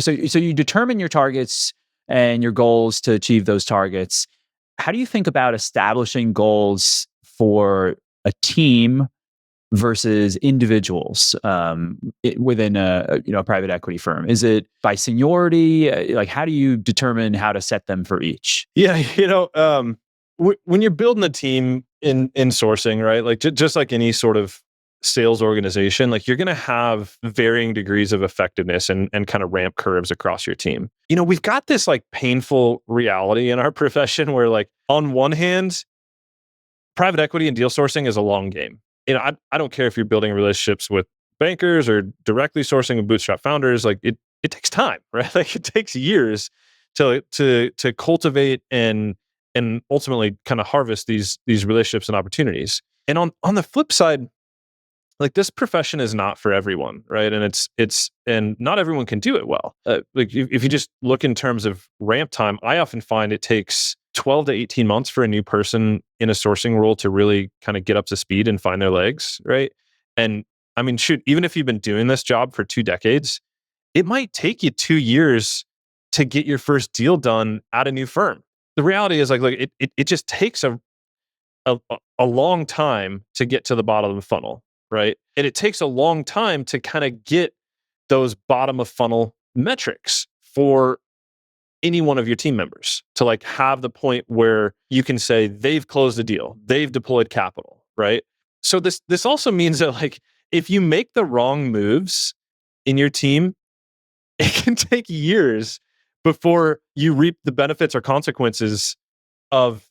So you determine your targets and your goals to achieve those targets. How do you think about establishing goals for a team versus individuals within a private equity firm? Is it by seniority? Like, how do you determine how to set them for each? Yeah, when you're building a team in sourcing, right? Like just like any sort of sales organization, like you're going to have varying degrees of effectiveness and kind of ramp curves across your team. We've got this like painful reality in our profession where, like, on one hand, private equity and deal sourcing is a long game. I don't care if you're building relationships with bankers or directly sourcing with bootstrap founders. Like, it takes time, right? Like, it takes years to cultivate and ultimately kind of harvest these relationships and opportunities. And on the flip side, like, this profession is not for everyone, right? And and not everyone can do it well. Like, if you just look in terms of ramp time, I often find it takes 12 to 18 months for a new person in a sourcing role to really kind of get up to speed and find their legs, right? And I mean, shoot, even if you've been doing this job for 2 decades, it might take you 2 years to get your first deal done at a new firm. The reality is, like it just takes a long time to get to the bottom of the funnel, right? And it takes a long time to kind of get those bottom of funnel metrics for any one of your team members to, like, have the point where you can say they've closed a deal, they've deployed capital, right? So this also means that, like, if you make the wrong moves in your team, it can take years before you reap the benefits or consequences of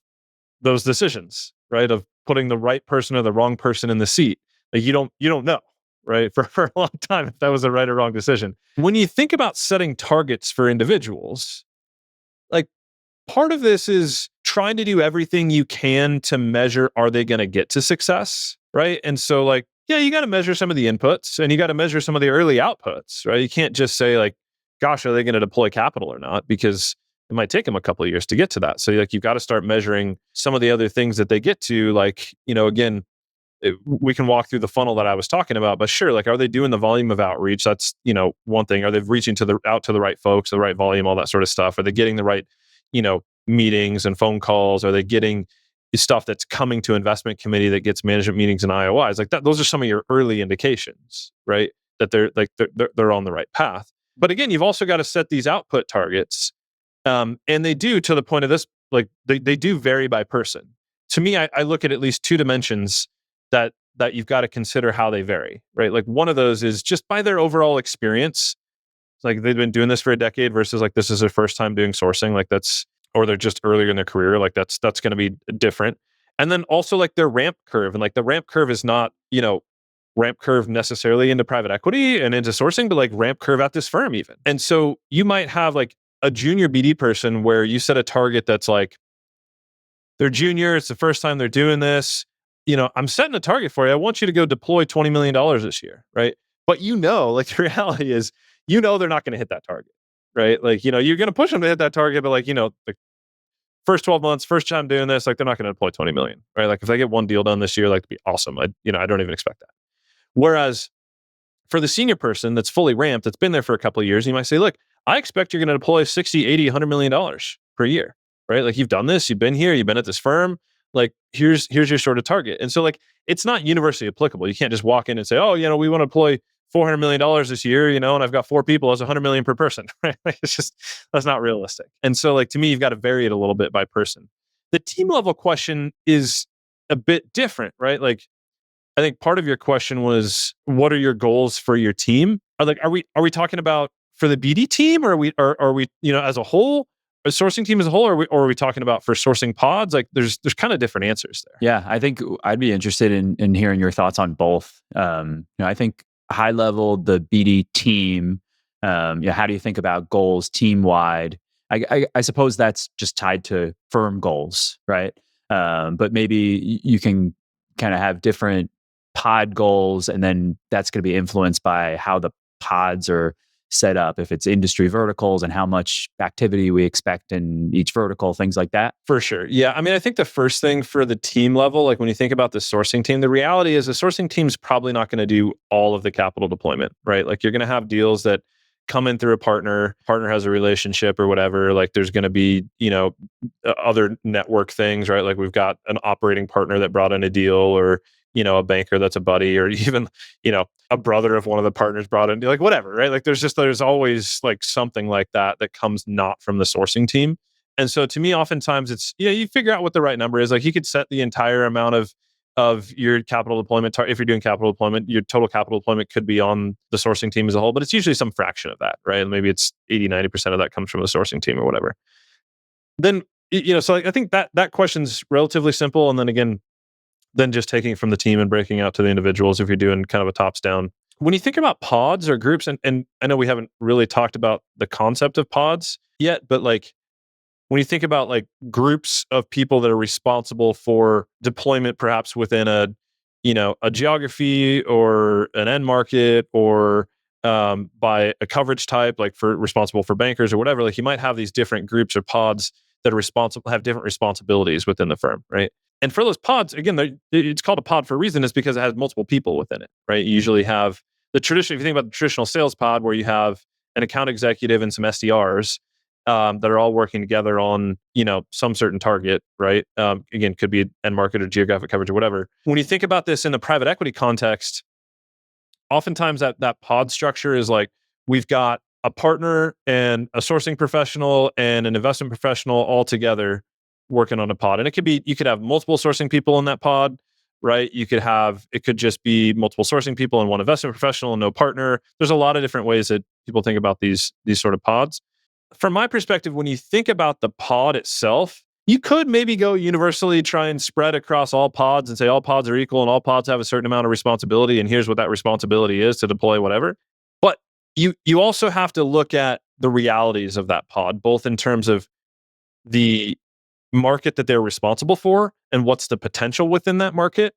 those decisions, right? Of putting the right person or the wrong person in the seat. Like, you don't know, right? For a long time, if that was the right or wrong decision. When you think about setting targets for individuals, like, part of this is trying to do everything you can to measure, are they going to get to success, right? And so, like, yeah, you got to measure some of the inputs and you got to measure some of the early outputs, right? You can't just say, like, gosh, are they going to deploy capital or not? Because it might take them a couple of years to get to that. So, like, you've got to start measuring some of the other things that they get to. Like, again, we can walk through the funnel that I was talking about, but sure, like, are they doing the volume of outreach? That's, one thing. Are they reaching out to the right folks, the right volume, all that sort of stuff? Are they getting the right, meetings and phone calls? Are they getting stuff that's coming to investment committee that gets management meetings and IOIs? Like that, those are some of your early indications, right? That they're on the right path. But again, you've also got to set these output targets. And they do, to the point of this, like, they do vary by person. To me, I look at least two dimensions that you've got to consider how they vary, right? Like, one of those is just by their overall experience. Like, they've been doing this for a decade versus, like, this is their first time doing sourcing. Like, or they're just earlier in their career. Like, that's going to be different. And then also, like, their ramp curve, and, like, the ramp curve is not, ramp curve necessarily into private equity and into sourcing, but, like, ramp curve at this firm even. And so you might have, like, a junior BD person where you set a target that's like, they're junior, it's the first time they're doing this. I'm setting a target for you. I want you to go deploy $20 million this year, right? But like, the reality is, they're not going to hit that target, right? Like, you're going to push them to hit that target, but, like, the first 12 months, first time doing this, like, they're not going to deploy 20 million, right? Like, if they get one deal done this year, like, it'd be awesome. I don't even expect that. Whereas for the senior person that's fully ramped, that's been there for a couple of years, you might say, look, I expect you're going to deploy 60, 80, $100 million per year, right? Like, you've done this, you've been here, you've been at this firm. Like, here's your sort of target. And so, like, it's not universally applicable. You can't just walk in and say, oh, we want to deploy $400 million this year, and I've got 4 people, that's $100 million per person, right? Like, it's just, that's not realistic. And so, like, to me, you've got to vary it a little bit by person. The team level question is a bit different, right? Like, I think part of your question was, what are your goals for your team? Are we talking about for the BD team, or are we as a whole, a sourcing team as a whole, or are we talking about for sourcing pods? Like, there's kind of different answers there. Yeah, I think I'd be interested in hearing your thoughts on both. I think high level, the BD team. How do you think about goals team wide? I suppose that's just tied to firm goals, right? But maybe you can kind of have different pod goals, and then that's going to be influenced by how the pods are set up, if it's industry verticals and how much activity we expect in each vertical, things like that. For sure. Yeah. I mean, I think the first thing for the team level, like, when you think about the sourcing team, the reality is the sourcing team's probably not going to do all of the capital deployment, right? Like, you're going to have deals that come in through a partner has a relationship or whatever. Like there's going to be, other network things, right? Like we've got an operating partner that brought in a deal, or, a banker that's a buddy, or even, a brother of one of the partners brought in, like whatever, right? Like there's always like something like that comes not from the sourcing team. And so to me, oftentimes it's, you figure out what the right number is. Like you could set the entire amount of your capital deployment if you're doing capital deployment, your total capital deployment could be on the sourcing team as a whole, but it's usually some fraction of that, right? Maybe it's 80-90% of that comes from the sourcing team or whatever. Then, so I think that question's relatively simple. And then again, then just taking it from the team and breaking out to the individuals if you're doing kind of a tops down. When you think about pods or groups, and I know we haven't really talked about the concept of pods yet, but like when you think about like groups of people that are responsible for deployment, perhaps within a geography or an end market, or by a coverage type, like for responsible for bankers or whatever, like you might have these different groups or pods that are responsible, have different responsibilities within the firm, right? And for those pods, again, it's called a pod for a reason, is because it has multiple people within it, right? You usually have if you think about the traditional sales pod, where you have an account executive and some SDRs, that are all working together on, some certain target, right? Again, could be end market or geographic coverage or whatever. When you think about this in the private equity context, oftentimes that pod structure is like, we've got a partner and a sourcing professional and an investment professional all together working on a pod. And you could have multiple sourcing people in that pod, right? It could just be multiple sourcing people and one investment professional and no partner. There's a lot of different ways that people think about these sort of pods. From my perspective, when you think about the pod itself, you could maybe go universally try and spread across all pods and say all pods are equal and all pods have a certain amount of responsibility, and here's what that responsibility is to deploy whatever. But you also have to look at the realities of that pod, both in terms of the market that they're responsible for and what's the potential within that market,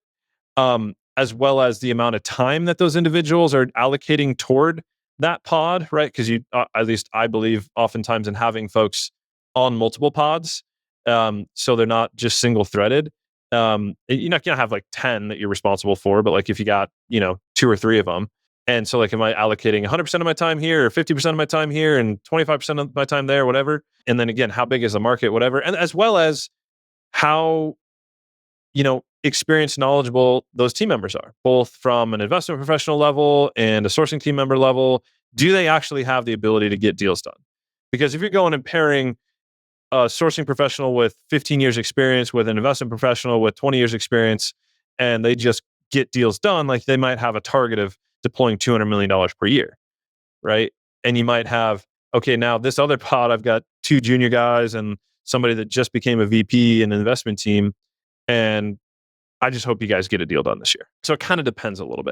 as well as the amount of time that those individuals are allocating toward that pod, right? Because at least I believe oftentimes in having folks on multiple pods, so they're not just single threaded. You're not gonna have like 10 that you're responsible for, but like if you got 2 or 3 of them, and so like am I allocating 100% of my time here, or 50% of my time here, and 25% of my time there, whatever? And then again, how big is the market, whatever, and as well as how experienced, knowledgeable those team members are, both from an investment professional level and a sourcing team member level. Do they actually have the ability to get deals done? Because if you're going and pairing a sourcing professional with 15 years experience with an investment professional with 20 years experience, and they just get deals done, like they might have a target of deploying $200 million per year, right? And you might have, okay, now this other pod, I've got 2 junior guys and somebody that just became a VP in an investment team, and I just hope you guys get a deal done this year. So it kind of depends a little bit.